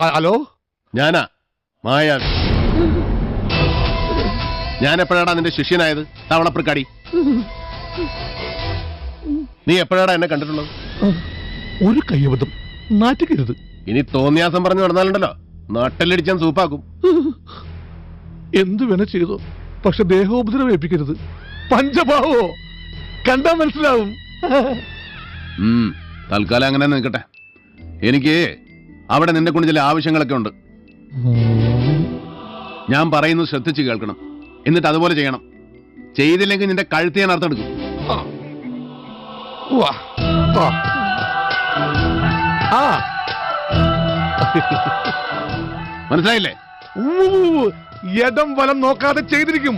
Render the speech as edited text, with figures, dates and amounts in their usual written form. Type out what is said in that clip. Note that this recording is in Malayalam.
ഹലോ, ഞാനാ മായാവി. ഞാൻ എപ്പോഴാടാ നിന്റെ ശിഷ്യനായത്? തവളപ്രക്കാടി, നീ എപ്പോഴാടാ എന്നെ കണ്ടിട്ടുള്ളത്? ഒരു കയ്യബദ്ധം, നാറ്റിക്കരുത്. ഇനി തോന്നിയാസം പറഞ്ഞു നടന്നാലുണ്ടല്ലോ നാട്ടിലടിച്ചാൻ സൂപ്പാക്കും. എന്തു വേണ ചെയ്തോ, പക്ഷെ ദേഹോപദ്രവം ഏൽപ്പിക്കരുത്. പഞ്ചഭാവോ കണ്ടാ മനസ്സിലാവും. തൽക്കാലം അങ്ങനെ നിൽക്കട്ടെ. എനിക്ക് അവിടെ നിന്നെ കൊണ്ട് ചില ആവശ്യങ്ങളൊക്കെ ഉണ്ട്. ഞാൻ പറയുന്നത് ശ്രദ്ധിച്ച് കേൾക്കണം, എന്നിട്ട് അതുപോലെ ചെയ്യണം. ചെയ്തില്ലെങ്കിൽ നിന്റെ കഴുത്ത് ഞാൻ അർത്ഥമെടുക്കും. മനസ്സിലായില്ലേ? ഇടം വലം നോക്കാതെ ചെയ്തിരിക്കും.